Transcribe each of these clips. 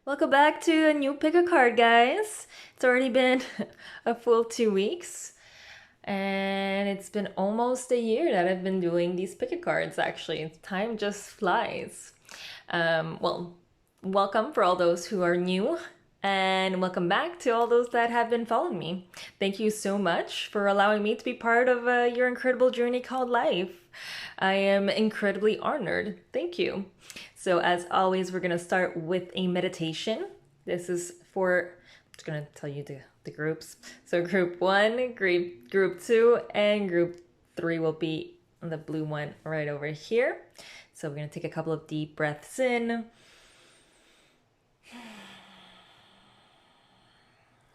Welcome back to a new pick a card, guys. It's already been a full 2 weeks, and it's been almost a year that I've been doing these pick a cards. Actually, time just flies. Well, welcome for all those who are new, and welcome back to all those that have been following me. Thank you so much for allowing me to be part of your incredible journey called life. I am incredibly honored. Thank you. So, as always, we're going to start with a meditation. This is for, I'm just going to tell you the groups. So, group one, group two, and group three will be the blue one right over here. So, we're going to take a couple of deep breaths in.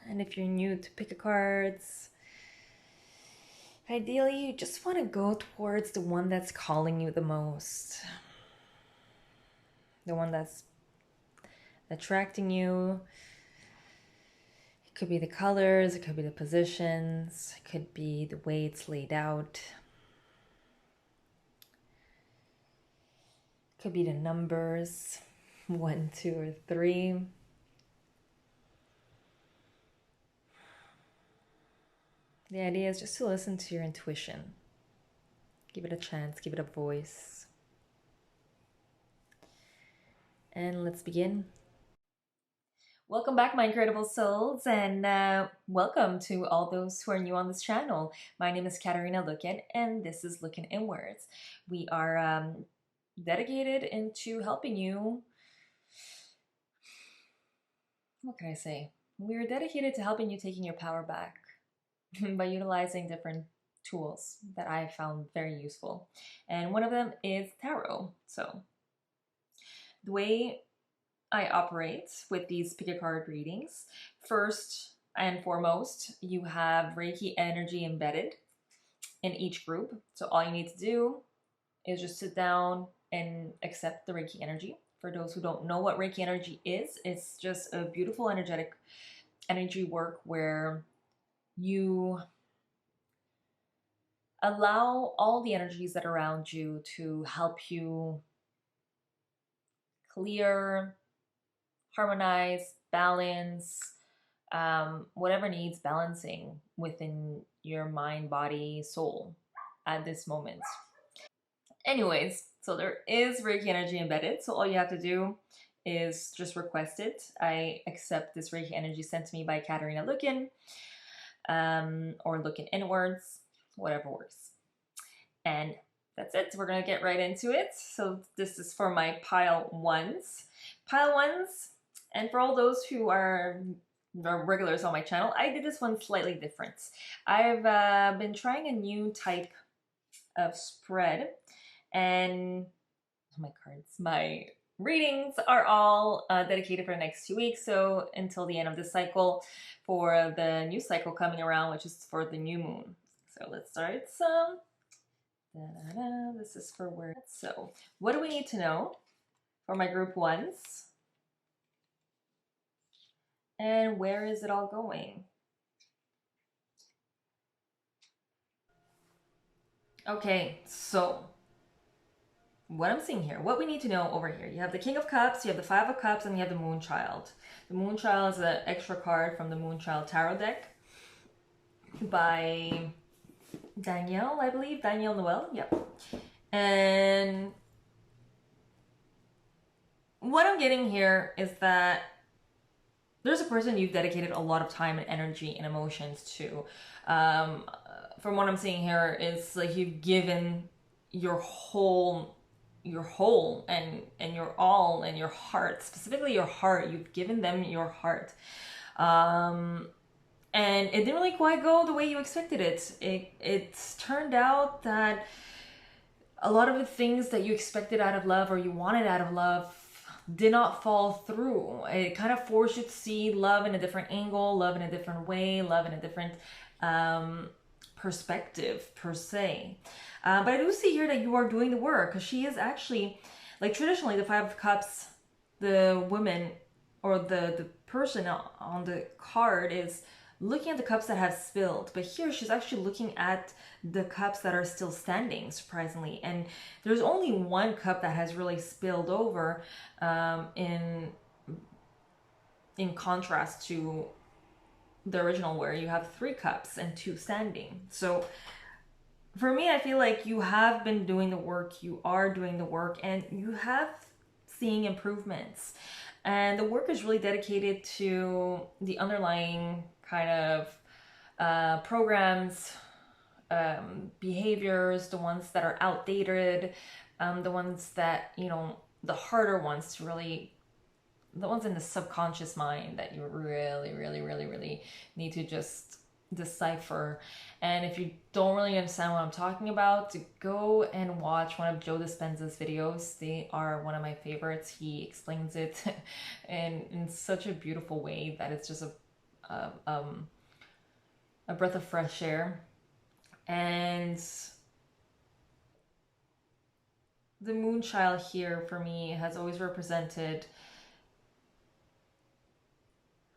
And if you're new to pick a cards, ideally you just want to go towards the one that's calling you the most, the one that's attracting you. It could be the colors, it could be the positions, it could be the way it's laid out, it could be the numbers 1, 2, or 3. The idea is just to listen to your intuition. Give it a chance, give it a voice. And let's begin. Welcome back, my incredible souls, and welcome to all those who are new on this channel. My name is Katarina Lookin, and this is Lookin Inwards. We are dedicated into helping you. What can I say? We are dedicated to helping you taking your power back by utilizing different tools that I found very useful. And one of them is tarot. So the way I operate with these pick a card readings, first and foremost, you have Reiki energy embedded in each group. So all you need to do is just sit down and accept the Reiki energy. For those who don't know what Reiki energy is, it's just a beautiful energetic energy work where you allow all the energies that are around you to help you clear, harmonize, balance, whatever needs balancing within your mind, body, soul at this moment. Anyways, so there is Reiki energy embedded. So all you have to do is just request it. I accept this Reiki energy sent to me by Katarina Lookin, or Lookin Inwards, whatever works. And that's it. We're going to get right into it. So this is for my pile ones. Pile ones, and for all those who are regulars on my channel, I did this one slightly different. I've been trying a new type of spread, and my readings are all dedicated for the next 2 weeks. So until the end of this cycle, for the new cycle coming around, which is for the new moon. So let's start some. This is for where. So what do we need to know for my group ones? And where is it all going? Okay, so what I'm seeing here, what we need to know over here, you have the King of Cups, you have the Five of Cups, and you have the Moon Child. The Moon Child is an extra card from the Moon Child Tarot deck by Danielle, I believe. Danielle Noel, yep. And what I'm getting here is that there's a person you've dedicated a lot of time and energy and emotions to. From what I'm seeing here, it's like you've given your whole and your all and your heart, specifically your heart. You've given them your heart. And it didn't really quite go the way you expected it. It's turned out that a lot of the things that you expected out of love or you wanted out of love did not fall through. It kind of forced you to see love in a different angle, love in a different way, love in a different perspective per se. But I do see here that you are doing the work, because she is actually, like traditionally the Five of Cups, the woman or the person on the card is looking at the cups that have spilled, but here she's actually looking at the cups that are still standing, surprisingly. And there's only one cup that has really spilled over in in contrast to the original where you have 3 cups and 2 standing. So for me, I feel like you have been doing the work, you are doing the work, and you have seeing improvements. And the work is really dedicated to the underlying kind of programs, behaviors, the ones that are outdated, the ones that, the harder ones to really, the ones in the subconscious mind that you really, really, really, really need to just decipher. And if you don't really understand what I'm talking about, to go and watch one of Joe Dispenza's videos. They are one of my favorites. He explains it in such a beautiful way that it's just a breath of fresh air. And the Moonchild here for me has always represented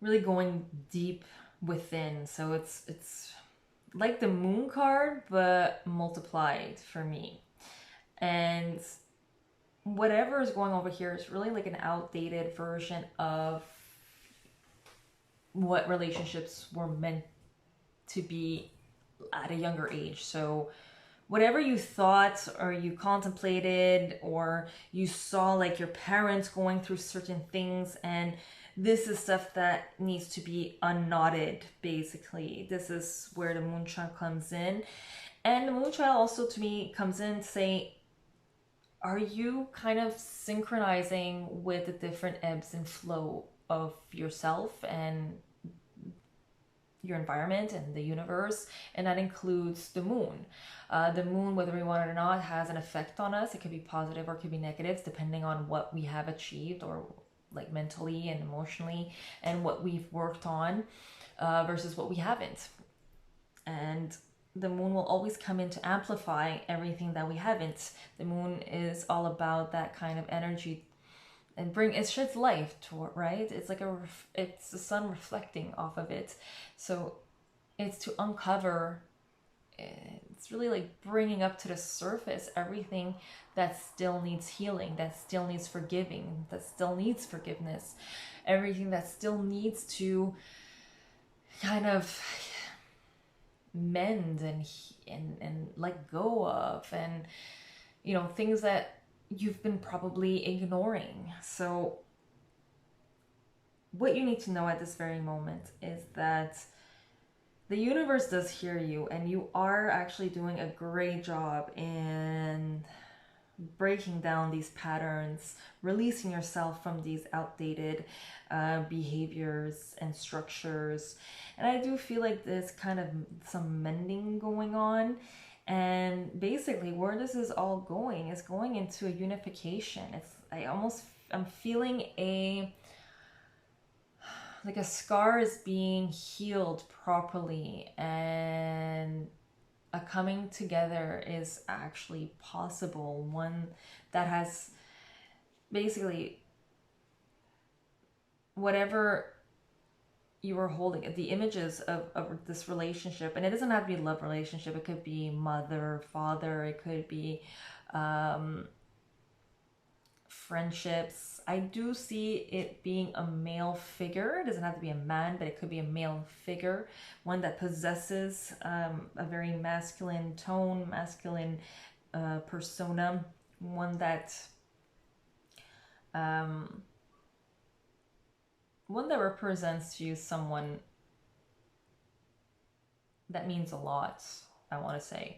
really going deep within. So it's like the moon card, but multiplied for me. And whatever is going over here is really like an outdated version of what relationships were meant to be at a younger age. So whatever you thought or you contemplated or you saw like your parents going through certain things, and this is stuff that needs to be unknotted, basically. This is where the Moonchild comes in. And the Moonchild also to me comes in to say, are you kind of synchronizing with the different ebbs and flow of yourself and your environment and the universe? And that includes the moon. The moon, whether we want it or not, has an effect on us. It could be positive or it could be negative, depending on what we have achieved or like mentally and emotionally, and what we've worked on versus what we haven't. And the moon will always come in to amplify everything that we haven't. The moon is all about that kind of energy and it sheds light to it, right? It's like it's the sun reflecting off of it. So it's to uncover, it's really like bringing up to the surface everything that still needs healing, that still needs forgiving, that still needs forgiveness, everything that still needs to kind of mend and let go of, and things that you've been probably ignoring. So what you need to know at this very moment is that the universe does hear you, and you are actually doing a great job in breaking down these patterns, releasing yourself from these outdated behaviors and structures. And I do feel like there's kind of some mending going on. And basically where this is all going is going into a unification. I'm feeling like a scar is being healed properly, and a coming together is actually possible. One that has basically whatever you were holding, the images of this relationship, and it doesn't have to be a love relationship. It could be mother, father, it could be friendships. I do see it being a male figure. It doesn't have to be a man, but it could be a male figure, one that possesses a very masculine tone, masculine persona, one that represents to you someone that means a lot, I want to say.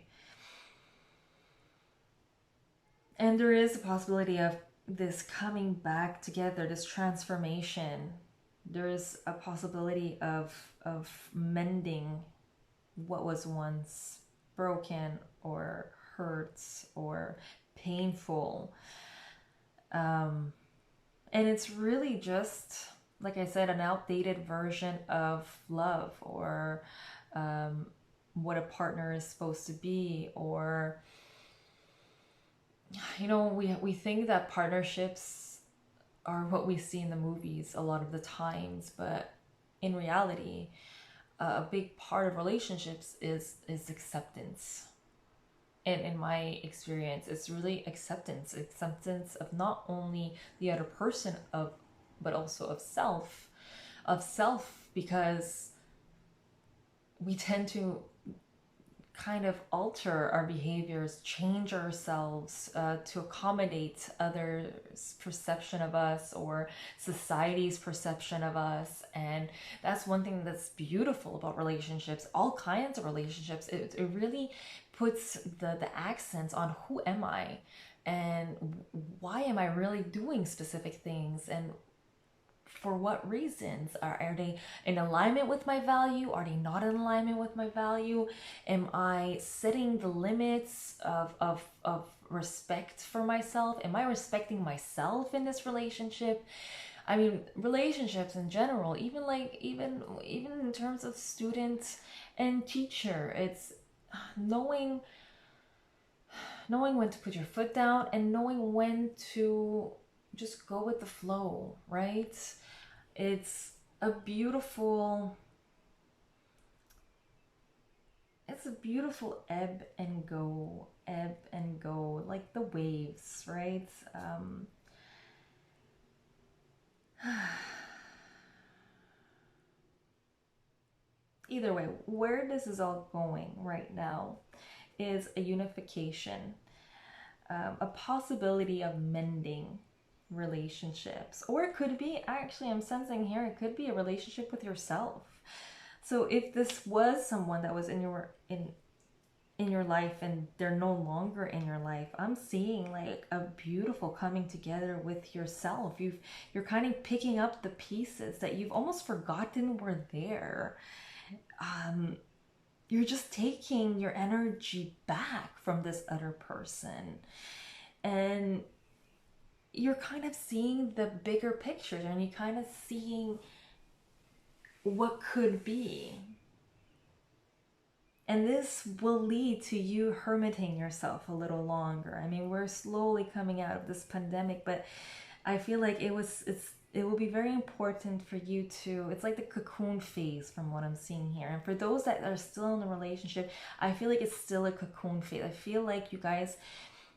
And there is a possibility of this coming back together, this transformation. There is a possibility of mending what was once broken or hurt or painful. And it's really just, like I said, an outdated version of love, or what a partner is supposed to be, or we think that partnerships are what we see in the movies a lot of the times, but in reality, a big part of relationships is acceptance. And in my experience, it's really acceptance of not only the other person but also of self, of self, because we tend to kind of alter our behaviors, change ourselves to accommodate others' perception of us or society's perception of us. And that's one thing that's beautiful about relationships, all kinds of relationships. It really puts the accents on who am I, and why am I really doing specific things, and for what reasons. Are they in alignment with my value? Are they not in alignment with my value? Am I setting the limits of respect for myself? Am I respecting myself in this relationship? I mean, relationships in general, even in terms of student and teacher, it's knowing knowing when to put your foot down and knowing when to just go with the flow, right? It's a beautiful it's a beautiful ebb and go, like the waves, right? Either way, where this is all going right now is a unification, a possibility of mending relationships. Or it could be, actually, I'm sensing here, it could be a relationship with yourself. So if this was someone that was in your life and they're no longer in your life, I'm seeing like a beautiful coming together with yourself. You're kind of picking up the pieces that you've almost forgotten were there. um you're just taking your energy back from this other person, and you're kind of seeing the bigger pictures, and you're kind of seeing what could be. And this will lead to you hermiting yourself a little longer. I mean, we're slowly coming out of this pandemic, but I feel like it will be very important for you to, it's like the cocoon phase from what I'm seeing here. And for those that are still in the relationship, I feel like it's still a cocoon phase. I feel like you guys,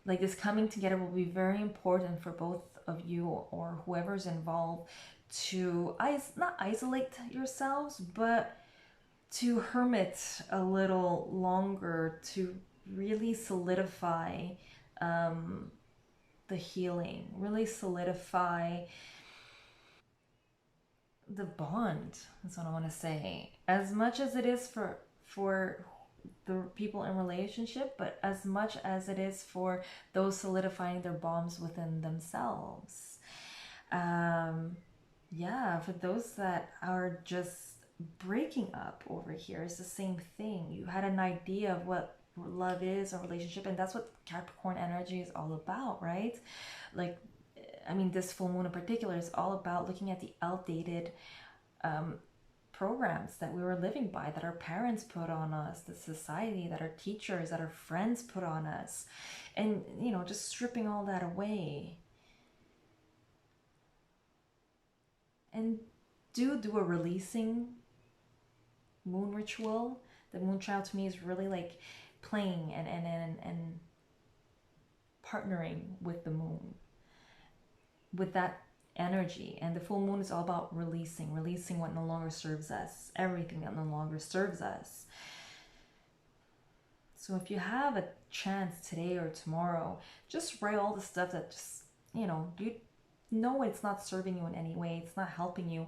like this coming together will be very important for both of you or whoever's involved to not isolate yourselves, but to hermit a little longer, to really solidify um, the healing, really solidify the bond. That's what I want to say. As much as it is for the people in relationship, but as much as it is for those solidifying their bonds within themselves. Um, yeah, for those that are just breaking up over here, it's the same thing. You had an idea of what love is or relationship, and that's what Capricorn energy is all about, right? Like, I mean, this full moon in particular is all about looking at the outdated um, programs that we were living by, that our parents put on us, the society, that our teachers, that our friends put on us, and just stripping all that away. And do a releasing moon ritual. The moon child to me is really like playing and partnering with the moon, with that energy. And the full moon is all about releasing what no longer serves us, everything that no longer serves us. So if you have a chance today or tomorrow, just write all the stuff that just, you know it's not serving you in any way, it's not helping you,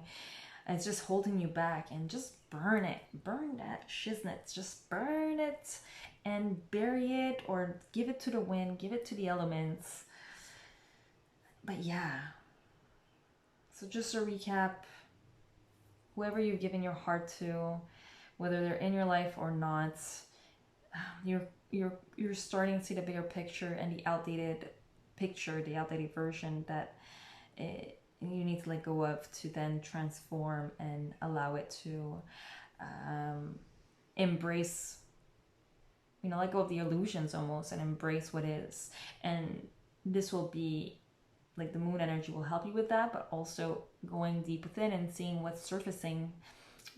it's just holding you back, and just burn it. Burn that shiznit. Just burn it and bury it, or give it to the wind, give it to the elements. But yeah, so just a recap, whoever you've given your heart to, whether they're in your life or not, you're starting to see the bigger picture and the outdated picture, the outdated version that you need to let go of, to then transform and allow it to embrace, let go of the illusions almost, and embrace what is. And this will be like, the moon energy will help you with that, but also going deep within and seeing what's surfacing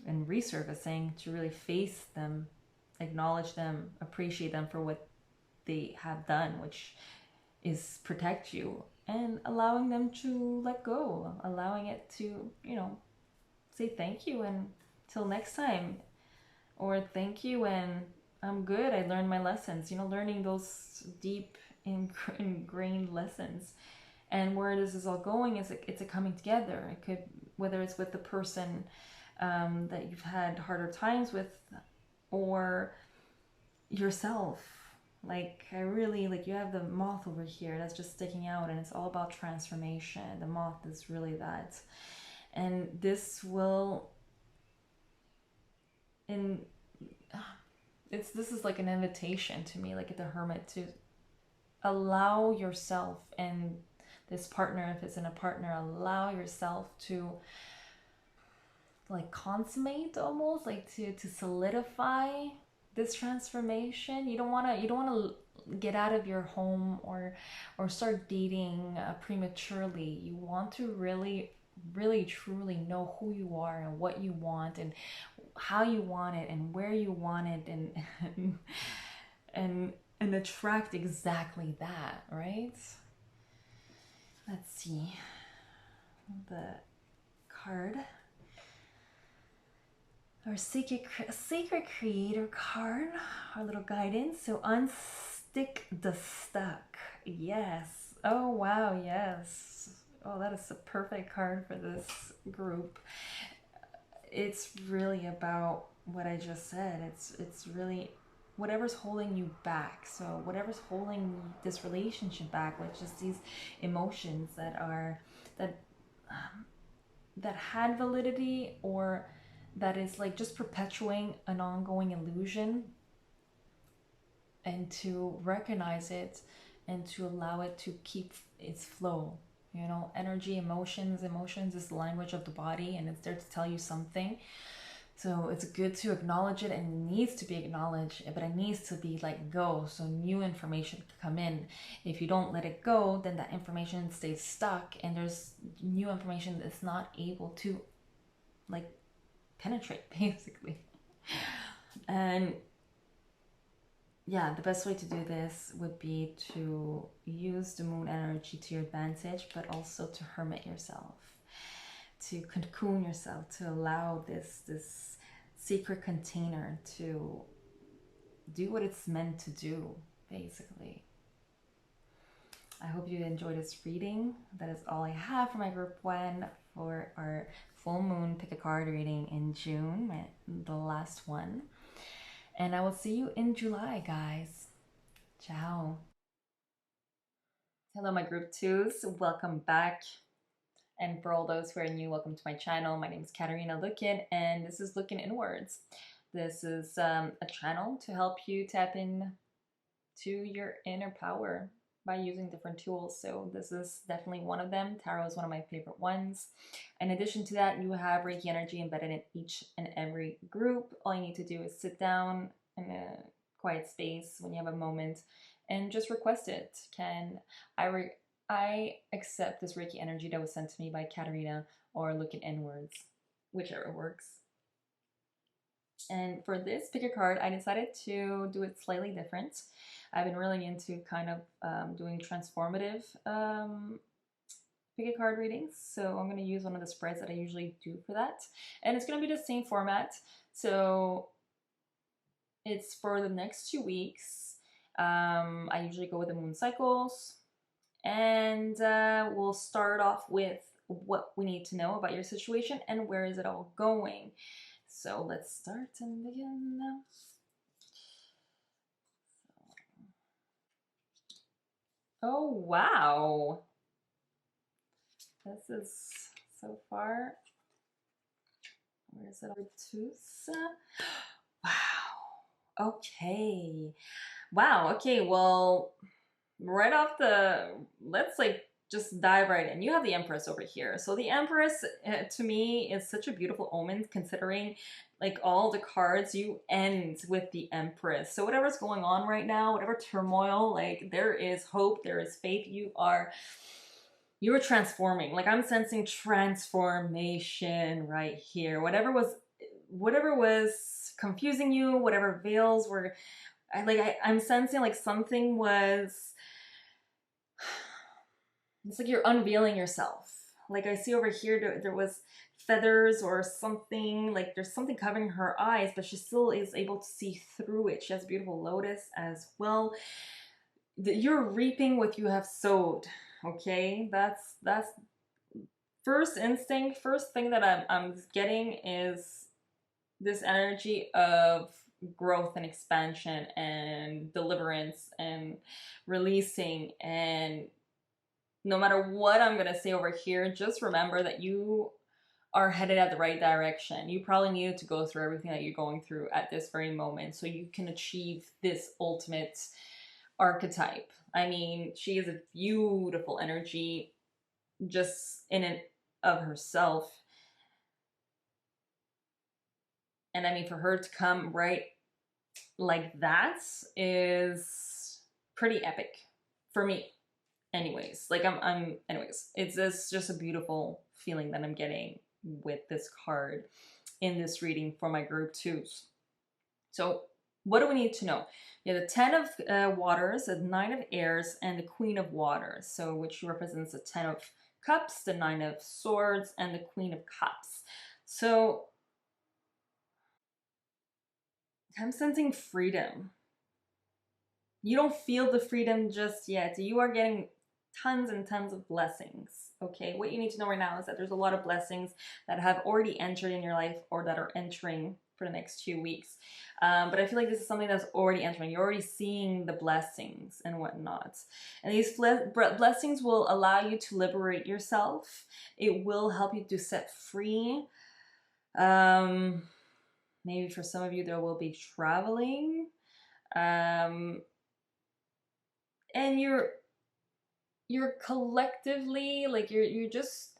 and resurfacing, to really face them, acknowledge them, appreciate them for what they have done, which is protect you, and allowing them to let go, allowing it to, say thank you and till next time, or thank you and I'm good, I learned my lessons, you know, learning those deep ingrained lessons. And where this is all going is it's a coming together. It could, whether it's with the person that you've had harder times with, or yourself. Like, I really, like, you have the moth over here that's just sticking out, and it's all about transformation. The moth is really that. And this will, in this is like an invitation to me, like the hermit, to allow yourself and this partner, if it's in a partner, allow yourself to like consummate, almost like to solidify this transformation. You don't want to get out of your home or start dating prematurely. You want to really truly know who you are and what you want and how you want it and where you want it, and attract exactly that, right? Let's see the card. Our sacred creator card, our little guidance. So unstick the stuck. Yes. Oh wow, yes. Oh, that is the perfect card for this group. It's really about what I just said. It's really whatever's holding you back. So whatever's holding this relationship back, which is these emotions that are that had validity, or that is like just perpetuating an ongoing illusion, and to recognize it and to allow it to keep its flow. You know, energy, emotions is the language of the body, and it's there to tell you something. So it's good to acknowledge it, and it needs to be acknowledged, but it needs to be let go so new information can come in. If you don't let it go, then that information stays stuck, and there's new information that's not able to like penetrate, basically. And yeah, the best way to do this would be to use the moon energy to your advantage, but also to hermit yourself, to cocoon yourself, to allow this secret container to do what it's meant to do, basically. I hope you enjoyed this reading. That is all I have for my group one for our full moon pick a card reading in June, the last one. And I will see you in July, guys. Ciao. Hello, my group twos. Welcome back. And for all those who are new, welcome to my channel. My name is Katarina Lookin, and this is Looking Inwards. This is a channel to help you tap in to your inner power by using different tools. So this is definitely one of them. Tarot is one of my favorite ones. In addition to that, you have Reiki energy embedded in each and every group. All you need to do is sit down in a quiet space when you have a moment and just request it. I accept this Reiki energy that was sent to me by Katarina, or Looking Inwards, whichever works. And for this pick a card, I decided to do it slightly different. I've been really into kind of doing transformative pick a card readings. So I'm going to use one of the spreads that I usually do for that. And it's going to be the same format. So it's for the next 2 weeks. I usually go with the moon cycles. And we'll start off with what we need to know about your situation and where is it all going. So let's start and begin now. Oh, wow. This is so far. Where is it? Obtuse. Wow. Okay. Wow. Okay. Well, right off let's like just dive right in. You have the Empress over here. So the Empress to me is such a beautiful omen, considering like all the cards you end with the Empress. So whatever's going on right now, whatever turmoil, like there is hope, there is faith. You are transforming. Like I'm sensing transformation right here. Whatever was confusing you, whatever veils were, I'm sensing like something was, it's like you're unveiling yourself. like I see over here, there was feathers or something, like there's something covering her eyes, but she still is able to see through it. She has a beautiful lotus as well. You're reaping what you have sowed. Okay, that's first instinct. First thing that I'm getting is this energy of growth and expansion and deliverance and releasing. And no matter what I'm gonna say over here, just remember that you are headed at the right direction. You probably needed to go through everything that you're going through at this very moment so you can achieve this ultimate archetype. I mean, she is a beautiful energy just in and of herself. And I mean, for her to come right like that is pretty epic for me. Anyways, like anyways, it's just a beautiful feeling that I'm getting with this card in this reading for my group twos. So what do we need to know? Yeah, the 10 of waters, the 9 of airs, and the Queen of waters. So which represents the 10 of cups, the 9 of swords, and the Queen of cups. So I'm sensing freedom. You don't feel the freedom just yet. You are getting tons and tons of blessings. Okay, what you need to know right now is that there's a lot of blessings that have already entered in your life or that are entering for the next 2 weeks. But I feel like this is something that's already entering. You're already seeing the blessings and whatnot. And these blessings will allow you to liberate yourself. It will help you to set free. Maybe for some of you, there will be traveling. And you're collectively, like you're just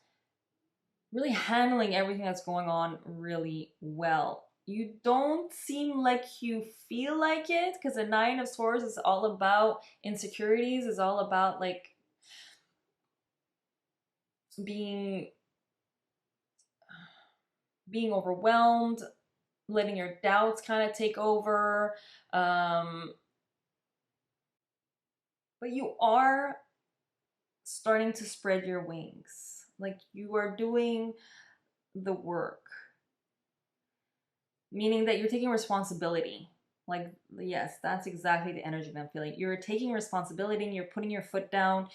really handling everything that's going on really well. You don't seem like you feel like it, because the 9 of swords is all about insecurities, is all about like being overwhelmed, letting your doubts kind of take over. But you are starting to spread your wings. Like you are doing the work. Meaning that you're taking responsibility. Like, yes, that's exactly the energy that I'm feeling. You're taking responsibility and you're putting your foot down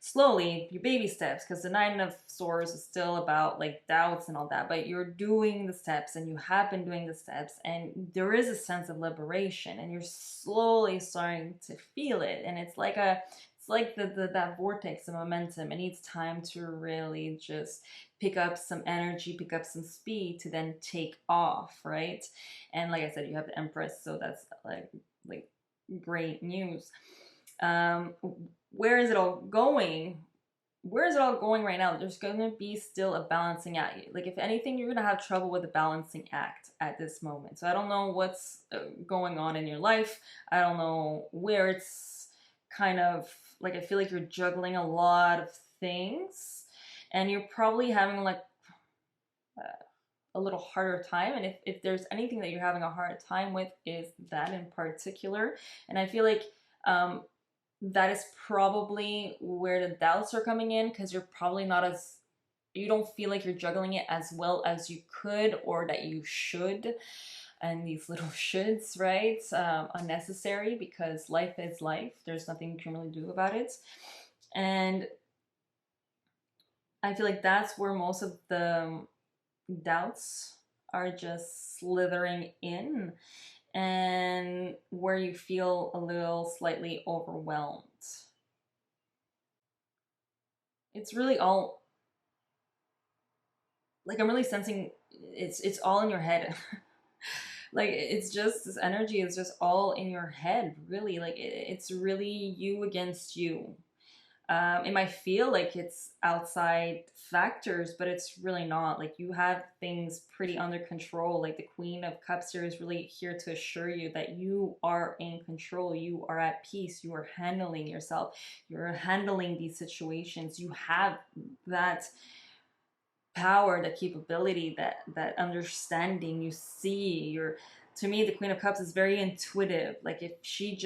slowly, your baby steps, because the 9 of swords is still about like doubts and all that, but you're doing the steps and you have been doing the steps, and there is a sense of liberation and you're slowly starting to feel it. And it's like that vortex of momentum. It needs time to really just pick up some energy, pick up some speed to then take off, right? And like I said, you have the Empress, so that's like great news. Where is it all going? Where is it all going right now? There's going to be still a balancing act. Like if anything, you're going to have trouble with the balancing act at this moment. So I don't know what's going on in your life. I don't know where it's kind of like, I feel like you're juggling a lot of things and you're probably having like a little harder time. And if there's anything that you're having a hard time with, is that in particular. And I feel like that is probably where the doubts are coming in, because you're probably not as, you don't feel like you're juggling it as well as you could or that you should. And these little shoulds, right? Unnecessary, because life is life. There's nothing you can really do about it. And I feel like that's where most of the doubts are just slithering in, and where you feel a little slightly overwhelmed. It's really all, like I'm really sensing it's all in your head. Like it's just, this energy is just all in your head, really. Like it's really you against you. It might feel like it's outside factors, but it's really not. Like you have things pretty under control. Like the Queen of Cups here is really here to assure you that you are in control. You are at peace. You are handling yourself. You're handling these situations. You have that power, that capability, that understanding. You see, you're, to me, the Queen of Cups is very intuitive. Like if you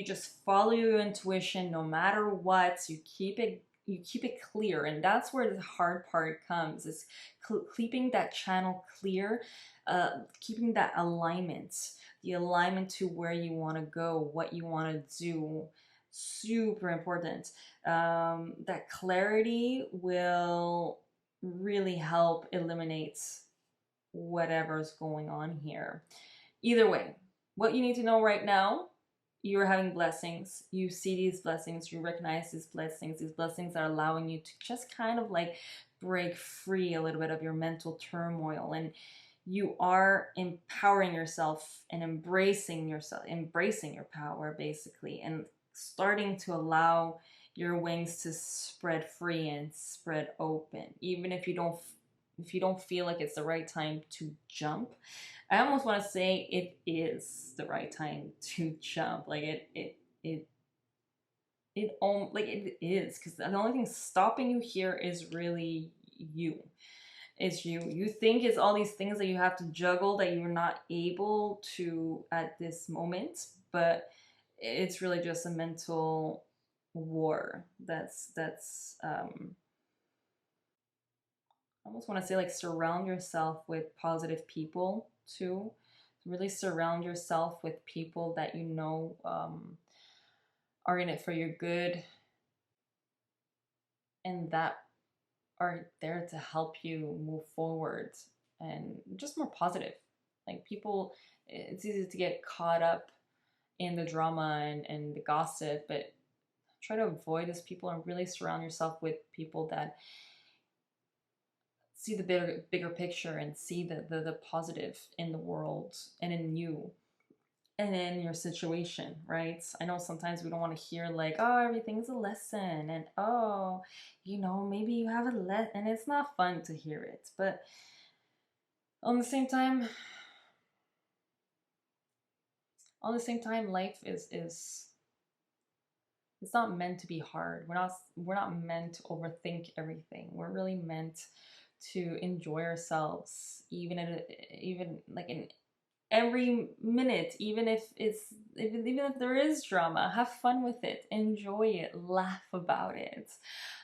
just follow your intuition, no matter what, you keep it you keep it clear, and that's where the hard part comes, is keeping that channel clear, keeping that alignment, the alignment to where you want to go, what you want to do. Super important. That clarity will really help eliminate whatever's going on here. Either way, what you need to know right now, you're having blessings. You see these blessings, you recognize these blessings. These blessings are allowing you to just kind of like break free a little bit of your mental turmoil, and you are empowering yourself and embracing yourself, embracing your power basically, and starting to allow your wings to spread free and spread open, even if you don't feel like it's the right time to jump. I almost want to say it is the right time to jump. Like like it is, because the only thing stopping you here is really you. It's you. You think it's all these things that you have to juggle that you're not able to at this moment, but it's really just a mental war. I almost want to say, like, surround yourself with positive people too. Really surround yourself with people that you know are in it for your good, and that are there to help you move forward and just more positive. Like, people, it's easy to get caught up in the drama and the gossip, but try to avoid those people and really surround yourself with people that see the bigger picture and see the positive in the world and in you and in your situation, right? I know sometimes we don't want to hear like, oh, everything's a lesson, and oh, maybe you have a and it's not fun to hear it, but on the same time, life is it's not meant to be hard. We're not meant to overthink everything. We're really meant to enjoy ourselves, even like in every minute, even if there is drama. Have fun with it, enjoy it, laugh about it.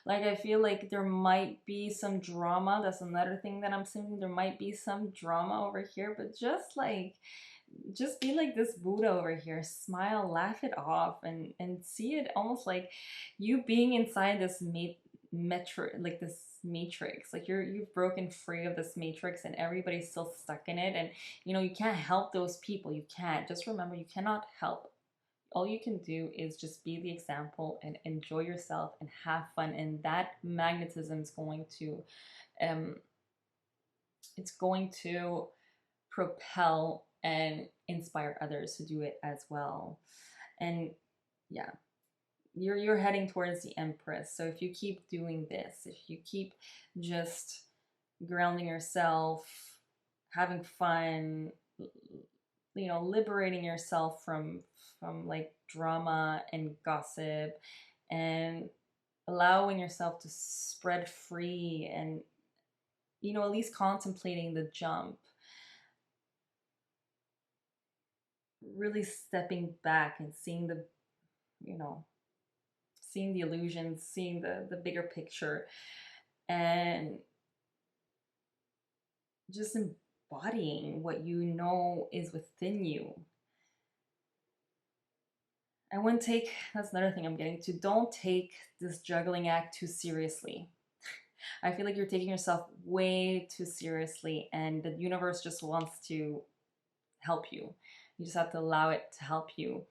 Like, I feel like there might be some drama. That's another thing that I'm saying. There might be some drama over here, but just be like this Buddha over here. Smile, laugh it off, and see it almost like you being inside this like this matrix. Like, you've broken free of this matrix, and everybody's still stuck in it. And you can't help those people. You can't. Just remember, you cannot help. All you can do is just be the example and enjoy yourself and have fun. And that magnetism is going to it's going to propel and inspire others to do it as well. And yeah, you're heading towards the Empress. So if you keep doing this, if you keep just grounding yourself, having fun, liberating yourself from like drama and gossip, and allowing yourself to spread free, and at least contemplating the jump, really stepping back and seeing seeing the illusions, seeing the bigger picture, and just embodying what is within you. I wouldn't take, that's another thing I'm getting to, don't take this juggling act too seriously. I feel like you're taking yourself way too seriously, and the universe just wants to help you. You just have to allow it to help you.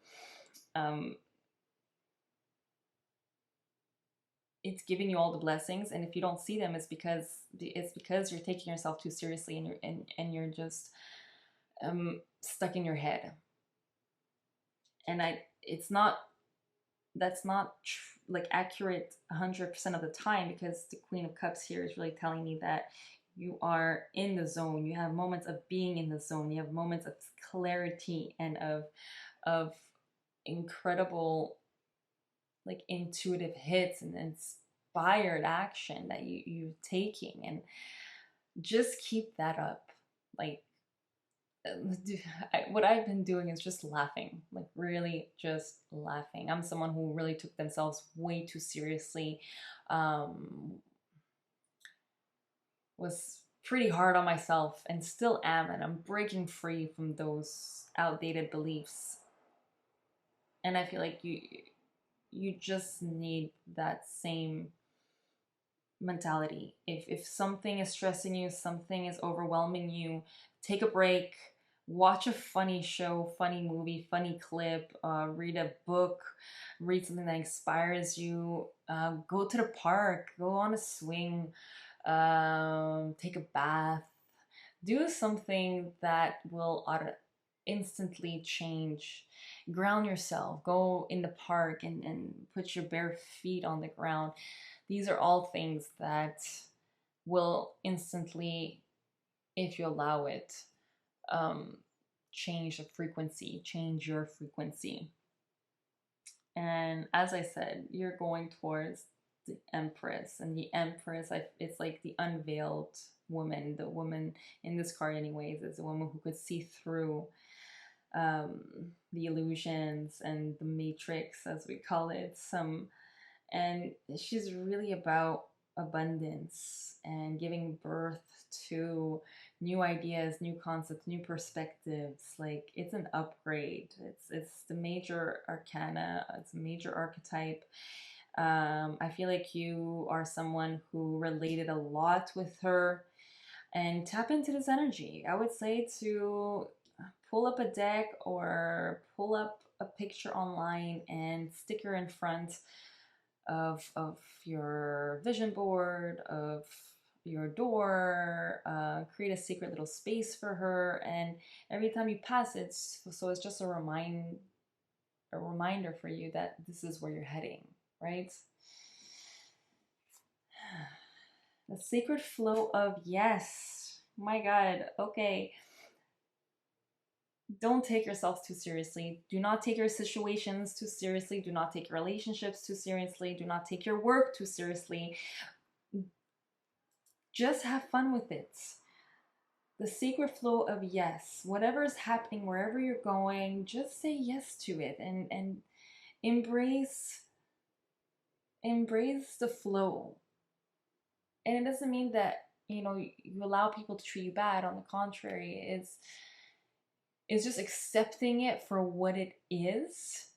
It's giving you all the blessings, and if you don't see them, it's because you're taking yourself too seriously, and you're just stuck in your head. And that's not like accurate 100% of the time, because the Queen of Cups here is really telling me that you are in the zone. You have moments of being in the zone. You have moments of clarity and of incredible, like, intuitive hits and inspired action that you're taking, and just keep that up. Like, what I've been doing is just laughing, like really just laughing. I'm someone who really took themselves way too seriously. Um, was pretty hard on myself and still am, and I'm breaking free from those outdated beliefs. And I feel like you just need that same mentality. If something is stressing you, something is overwhelming you, take a break, watch a funny show, funny movie, funny clip, read a book, read something that inspires you, go to the park, go on a swing, take a bath, do something that will instantly change. Ground yourself, go in the park and put your bare feet on the ground. These are all things that will instantly, if you allow it, um, change the frequency, change your frequency. And as I said, you're going towards the Empress, and the Empress, it's like the unveiled woman. The woman in this card, anyways, is a woman who could see through the illusions and the matrix, as we call it. And she's really about abundance and giving birth to new ideas, new concepts, new perspectives. Like, it's an upgrade. It's the major arcana, it's a major archetype. I feel like you are someone who related a lot with her, and tap into this energy. I would say to pull up a deck or pull up a picture online and stick her in front of your vision board, of your door, create a secret little space for her, and every time you pass it, so it's just a reminder for you that this is where you're heading, right? The sacred flow of yes. My God. Okay. Don't take yourself too seriously. Do not take your situations too seriously. Do not take your relationships too seriously. Do not take your work too seriously. Just have fun with it. The sacred flow of yes. Whatever is happening, wherever you're going, just say yes to it, and embrace the flow. And it doesn't mean that, you allow people to treat you bad. On the contrary, it's just accepting it for what it is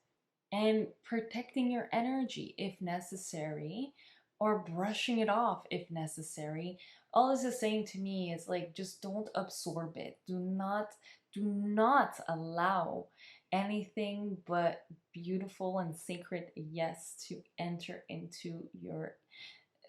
and protecting your energy if necessary, or brushing it off if necessary. All this is saying to me is like, just don't absorb it. Do not allow anything but beautiful and sacred yes to enter into your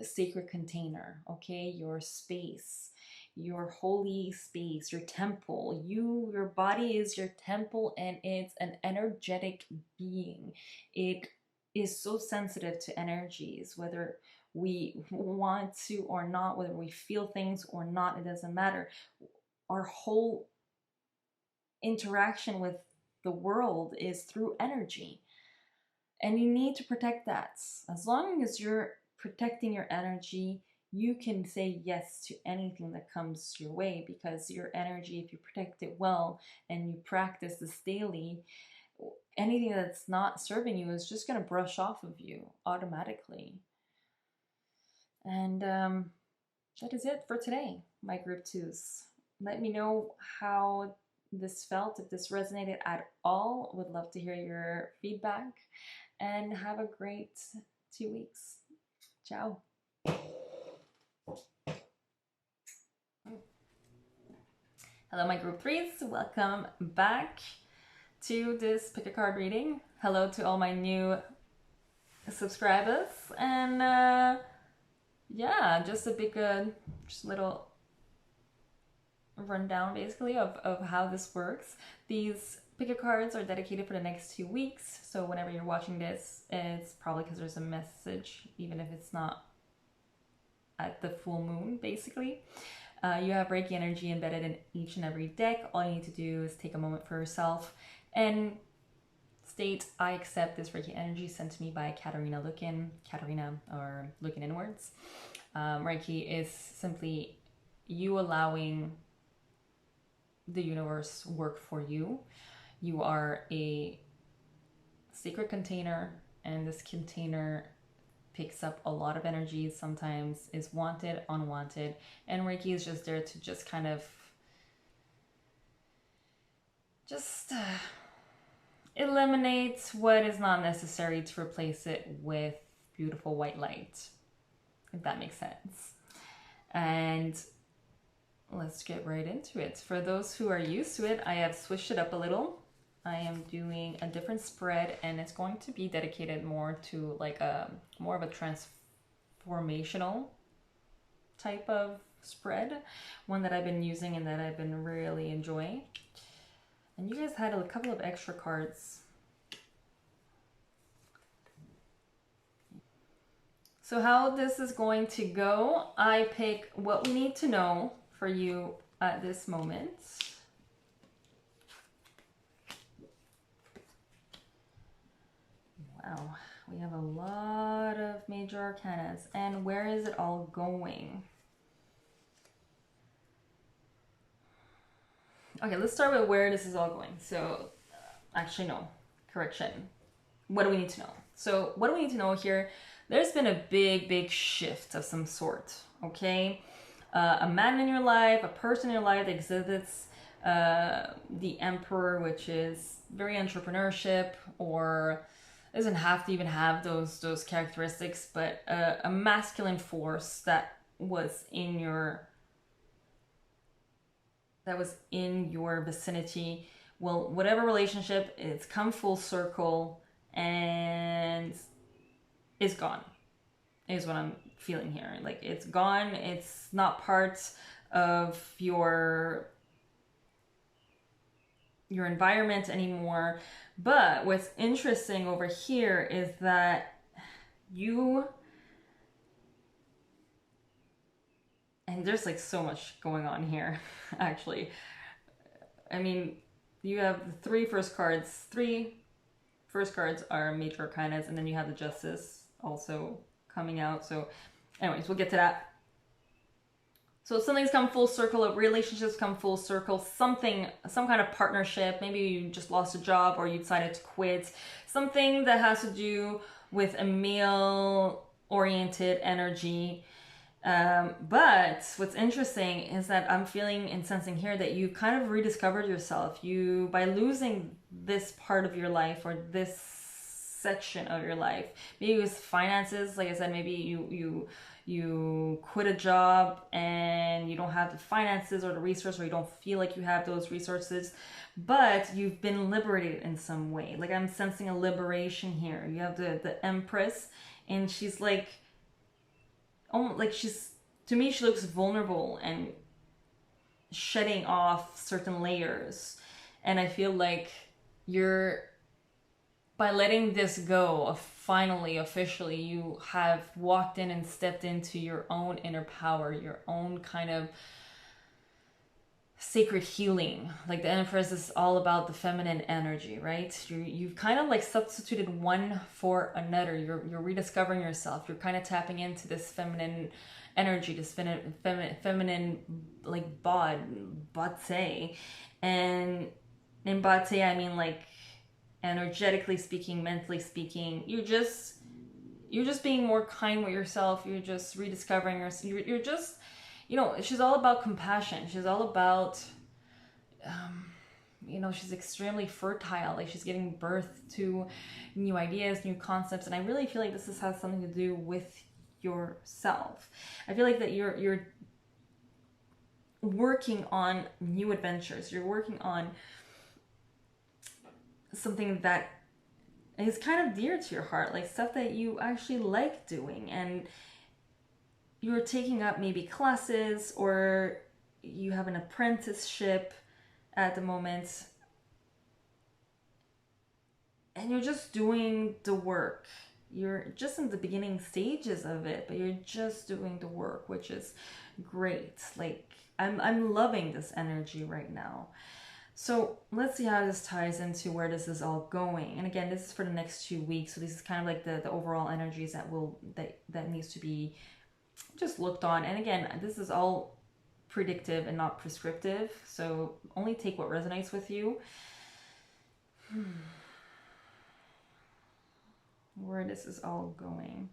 sacred container, okay? Your space, your holy space, your temple. Your body is your temple, and it's an energetic being. It is so sensitive to energies, whether we want to or not, whether we feel things or not, it doesn't matter. Our whole interaction with the world is through energy. And you need to protect that. As long as you're protecting your energy, you can say yes to anything that comes your way, because your energy, if you protect it well and you practice this daily, anything that's not serving you is just going to brush off of you automatically. And that is it for today, my group twos. Let me know how this felt, if this resonated at all. Would love to hear your feedback, and have a great 2 weeks. Ciao. Hello, my group threes. Welcome back to this pick a card reading. Hello to all my new subscribers. And yeah, just a big, just little rundown basically of how this works. These pick a cards are dedicated for the next 2 weeks. So whenever you're watching this, it's probably because there's a message, even if it's not at the full moon, basically. You have Reiki energy embedded in each and every deck. All you need to do is take a moment for yourself and state, I accept this Reiki energy sent to me by Katarina, or Looking Inwards. Reiki is simply you allowing the universe work for you. You are a sacred container, and this container picks up a lot of energy, sometimes is wanted, unwanted, and Reiki is just there to just kind of just eliminate what is not necessary to replace it with beautiful white light, if that makes sense. And let's get right into it. For those who are used to it, I have switched it up a little. I am doing a different spread, and it's going to be dedicated more to like a more of a transformational type of spread, one that I've been using and that I've been really enjoying. And you guys had a couple of extra cards. So how this is going to go, I pick what we need to know for you at this moment. Wow, we have a lot of major arcanas. And where is it all going? Okay, let's start with where this is all going. So, actually no, correction. What do we need to know? So what do we need to know here? There's been a big shift of some sort, okay? A man in your life, a person in your life that exhibits the Emperor, which is very entrepreneurship, or doesn't have to even have those characteristics, but a masculine force that was in your vicinity. Well, whatever relationship, it's come full circle and is gone, is what I'm feeling here. Like, it's gone. It's not part of your environment anymore. But what's interesting over here is that and there's like so much going on here, actually. I mean, you have the three first cards are major arcanas, and then you have the Justice also coming out. So anyways, we'll get to that. So something's come full circle, relationships come full circle, some kind of partnership, maybe you just lost a job or you decided to quit, something that has to do with a male-oriented energy. But what's interesting is that I'm feeling and sensing here that you kind of rediscovered yourself. You, by losing this part of your life or this section of your life, maybe it was finances, like I said, maybe you quit a job and you don't have the finances or the resources, or you don't feel like you have those resources, but you've been liberated in some way. Like, I'm sensing a liberation here. You have the Empress, and she's like, to me, she looks vulnerable and shedding off certain layers. And I feel like by letting this go, finally, officially, you have walked in and stepped into your own inner power, your own kind of sacred healing. Like, the Empress is all about the feminine energy, right? You've kind of like substituted one for another. You're rediscovering yourself. You're kind of tapping into this feminine energy, this feminine like bate. And in bate, I mean, like, energetically speaking, mentally speaking, you're just being more kind with yourself. You're just rediscovering yourself. You're just, she's all about compassion. She's all about, she's extremely fertile. Like, she's giving birth to new ideas, new concepts. And I really feel like this has something to do with yourself. I feel like that you're working on new adventures. You're working on something that is kind of dear to your heart, like stuff that you actually like doing, and you're taking up maybe classes, or you have an apprenticeship at the moment, and you're just doing the work. You're just in the beginning stages of it, but you're just doing the work, which is great. Like, I'm loving this energy right now. So let's see how this ties into where this is all going. And again, this is for the next 2 weeks. So this is kind of like the overall energies that needs to be just looked on. And again, this is all predictive and not prescriptive. So only take what resonates with you. Where this is all going.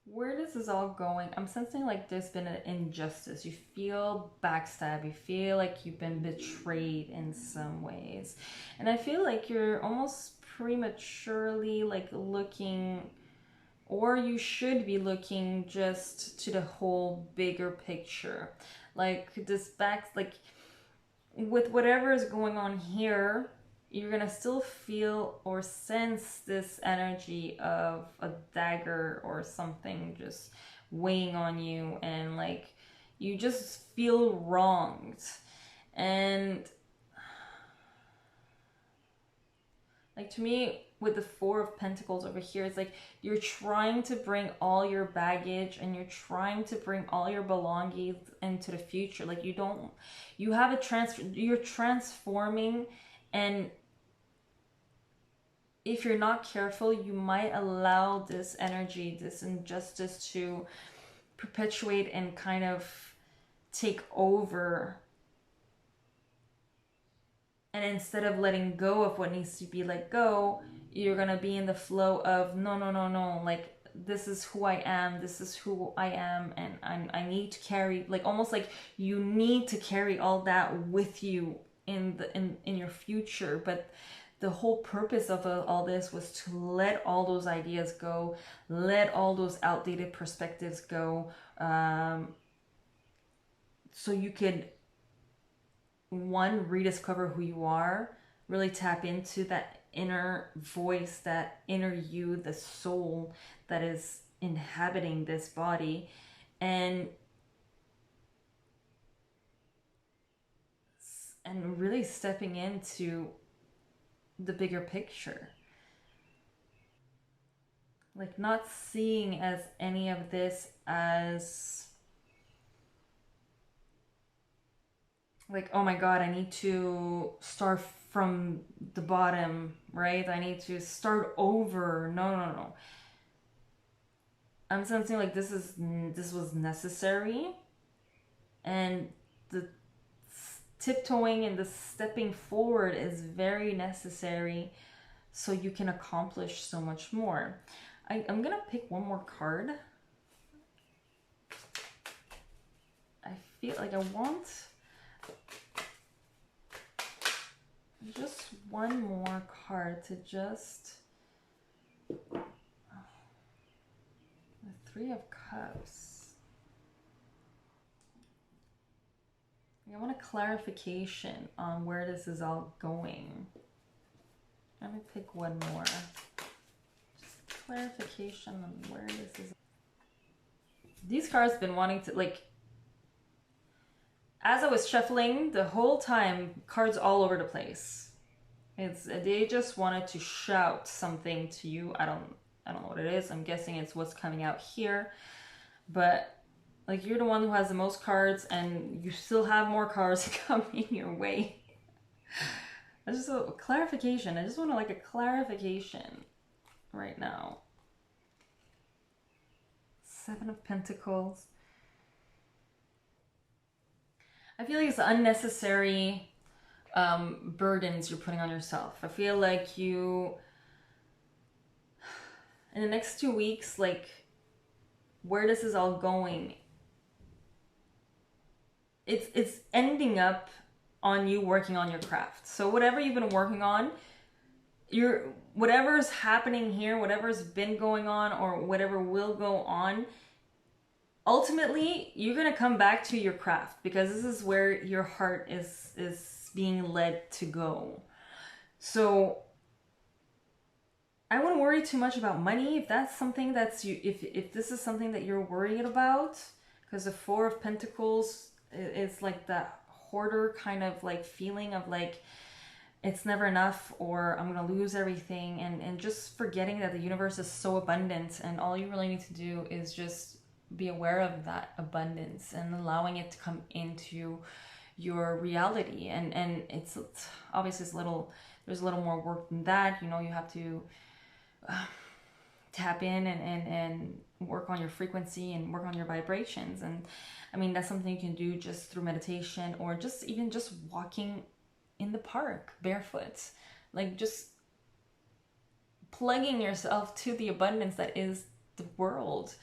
Where this is all going, I'm sensing like there's been an injustice. You feel backstab. You feel like you've been betrayed in some ways. And I feel like you're almost prematurely like looking, or you should be looking just to the whole bigger picture. Like this back, like with whatever is going on here, you're gonna still feel or sense this energy of a dagger or something just weighing on you, and like you just feel wronged. And like to me, with the Four of Pentacles over here, it's like you're trying to bring all your baggage and you're trying to bring all your belongings into the future. Like you have a you're transforming, and if you're not careful, you might allow this energy, this injustice to perpetuate and kind of take over. And instead of letting go of what needs to be let go, you're going to be in the flow of no, no, no, no. Like, this is who I am. This is who I am. And I need to carry, like, almost like you need to carry all that with you in your future. But the whole purpose of all this was to let all those ideas go, let all those outdated perspectives go, so you could, one, rediscover who you are, really tap into that inner voice, that inner you, the soul that is inhabiting this body, and really stepping into the bigger picture. Like not seeing as any of this as like, oh my god, I need to start from the bottom, right? I need to start over. No, no, no. I'm sensing like this was necessary, and the tiptoeing and the stepping forward is very necessary, so you can accomplish so much more. I'm gonna pick one more card. I feel like I want just one more card to just... The Three of Cups. I want a clarification on where this is all going. Let me pick one more. Just clarification on where this is. These cards been wanting to, like, as I was shuffling the whole time, cards all over the place. They just wanted to shout something to you. I don't know what it is. I'm guessing it's what's coming out here. But like, you're the one who has the most cards, and you still have more cards coming your way. I just a clarification. I just want like a clarification right now. Seven of Pentacles. I feel like it's unnecessary burdens you're putting on yourself. I feel like you, in the next 2 weeks, like, where this is all going, it's ending up on you working on your craft. So whatever you've been working on, whatever's happening here, whatever's been going on, or whatever will go on, ultimately you're gonna come back to your craft, because this is where your heart is being led to go. So I wouldn't worry too much about money if that's something that's you. If this is something that you're worried about, because the Four of Pentacles is like that hoarder kind of like feeling of like it's never enough, or I'm gonna lose everything, and just forgetting that the universe is so abundant, and all you really need to do is just be aware of that abundance and allowing it to come into your reality. And it's obviously there's a little more work than that. You know, you have to tap in and work on your frequency and work on your vibrations. And I mean, that's something you can do just through meditation, or just even just walking in the park barefoot, like just plugging yourself to the abundance that is the world,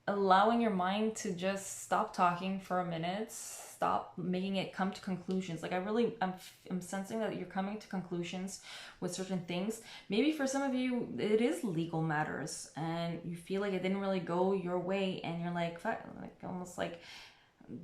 allowing your mind to just stop talking for a minute, stop making it come to conclusions. Like I'm sensing that you're coming to conclusions with certain things. Maybe for some of you it is legal matters and you feel like it didn't really go your way, and you're like almost like,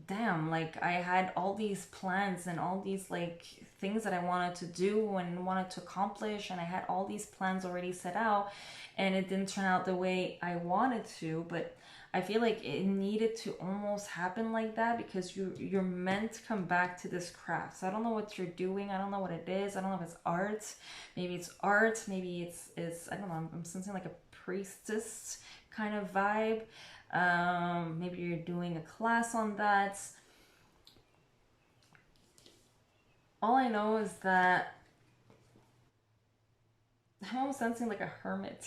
damn, like I had all these plans and all these like things that I wanted to do and wanted to accomplish, and I had all these plans already set out, and it didn't turn out the way I wanted to. But I feel like it needed to almost happen like that, because you're meant to come back to this craft. So I don't know what you're doing. I don't know what it is. I don't know if it's art. Maybe it's art. Maybe it's I don't know. I'm sensing like a priestess kind of vibe. Maybe you're doing a class on that. All I know is that I'm almost sensing like a hermit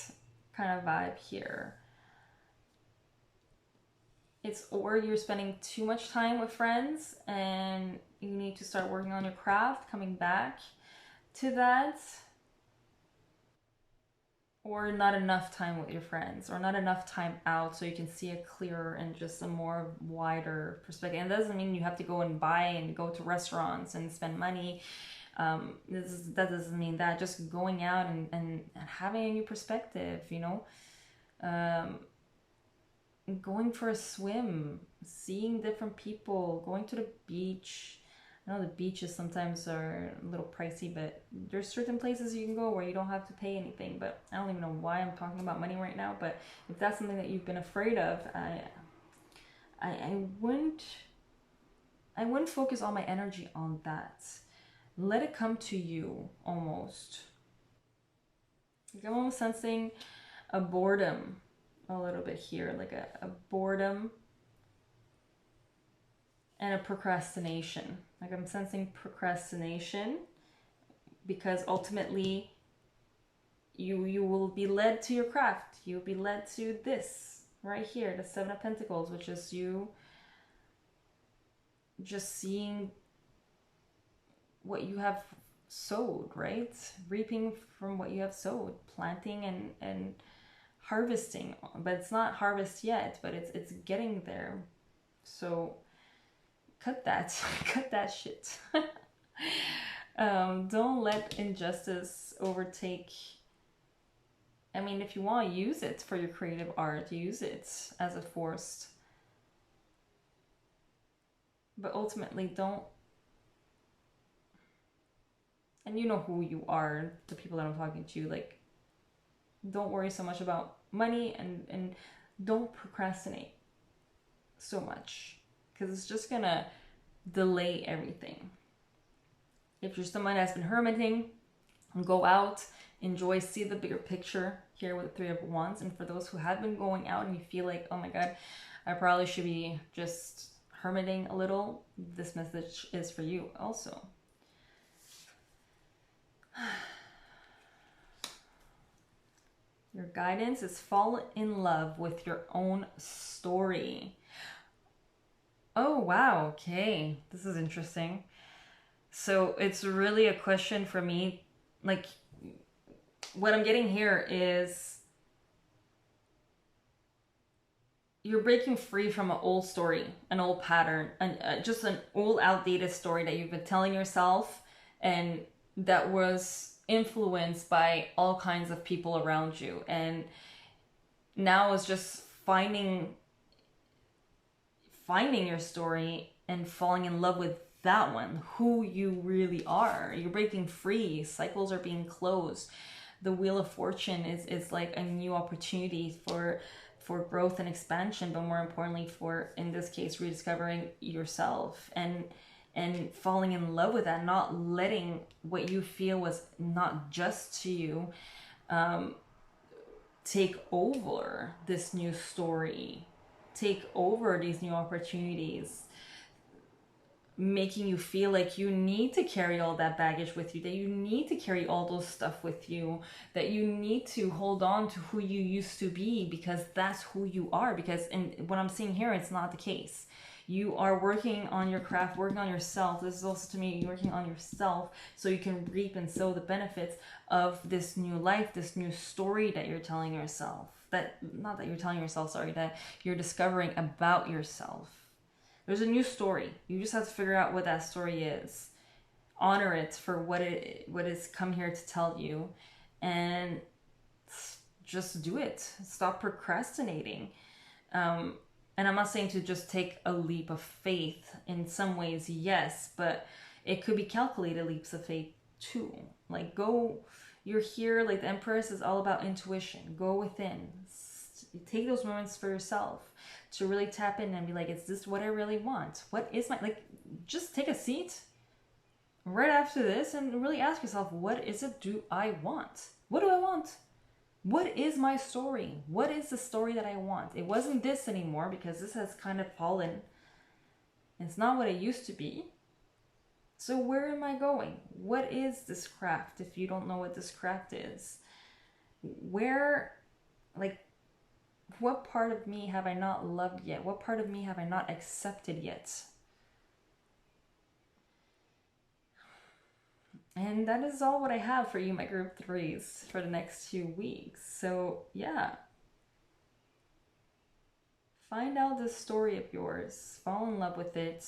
kind of vibe here. It's, or you're spending too much time with friends and you need to start working on your craft, coming back to that. Or not enough time with your friends, or not enough time out so you can see a clearer and just a more wider perspective. And that doesn't mean you have to go and buy and go to restaurants and spend money. That doesn't mean that. Just going out and having a new perspective, you know. Going for a swim, seeing different people, going to the beach. I know the beaches sometimes are a little pricey, but there's certain places you can go where you don't have to pay anything. But I don't even know why I'm talking about money right now. But if that's something that you've been afraid of, I wouldn't focus all my energy on that. Let it come to you almost. Like I'm almost sensing a boredom a little bit here, like a boredom and a procrastination. Like I'm sensing procrastination, because ultimately you will be led to your craft. You'll be led to this right here, the Seven of Pentacles, which is you just seeing what you have sowed, right? Reaping from what you have sowed, planting and harvesting. But it's not harvest yet, but it's getting there. So cut that cut that shit. Don't let injustice overtake. I mean, if you want to use it for your creative art, use it as a force, but ultimately don't. And you know who you are, the people that I'm talking to. Like, don't worry so much about money, and don't procrastinate so much, because it's just gonna delay everything. If you're someone that's been hermiting, go out, enjoy, see the bigger picture here with the Three of Wands. And for those who have been going out and you feel like, oh my god, I probably should be just hermiting a little, this message is for you also. Your guidance is fall in love with your own story. Oh, wow. Okay. This is interesting. So it's really a question for me. Like, what I'm getting here is you're breaking free from an old story, an old pattern, and just an old outdated story that you've been telling yourself, and that was influenced by all kinds of people around you. And now it's just finding your story and falling in love with that one, who you really are. You're breaking free. Cycles are being closed. The Wheel of Fortune is like a new opportunity for growth and expansion, but more importantly for, in this case, rediscovering yourself and falling in love with that, not letting what you feel was not just to you take over this new story, take over these new opportunities. making you feel like you need to carry all that baggage with you, that you need to carry all those stuff with you, that you need to hold on to who you used to be because that's who you are. Because in what I'm seeing here, it's not the case. You are working on your craft, working on yourself. This is also to me working on yourself so you can reap and sow the benefits of this new life, this new story that you're telling yourself. That, not that you're telling yourself, sorry, that you're discovering about yourself. There's a new story. You just have to figure out what that story is. Honor it for what it's come here to tell you, and just do it. Stop procrastinating. And I'm not saying to just take a leap of faith. In some ways, yes, but it could be calculated leaps of faith too. Like, go, you're here, like the Empress is all about intuition. Go within. Take those moments for yourself to really tap in and be like, is this what I really want? What is my, like, just take a seat right after this and really ask yourself, what is it do I want? What do I want? What is my story? What is the story that I want? It wasn't this anymore because this has kind of fallen. It's not what it used to be. So where am I going? What is this craft if you don't know what this craft is? Where, like, what part of me have I not loved yet? What part of me have I not accepted yet? And that is all what I have for you, my group 3s, for the next 2 weeks. So yeah. Find out this story of yours. Fall in love with it.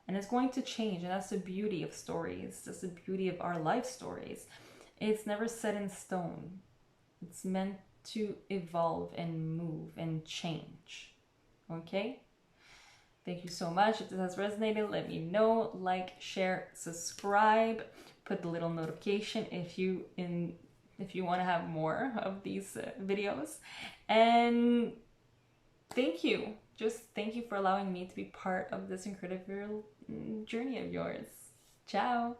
And it's going to change. And that's the beauty of stories. That's the beauty of our life stories. It's never set in stone. It's meant to evolve and move and change. Okay? Thank you so much. If this has resonated, let me know. Like, share, subscribe. Put the little notification if you want to have more of these videos. And thank you. Just thank you for allowing me to be part of this incredible journey of yours. Ciao.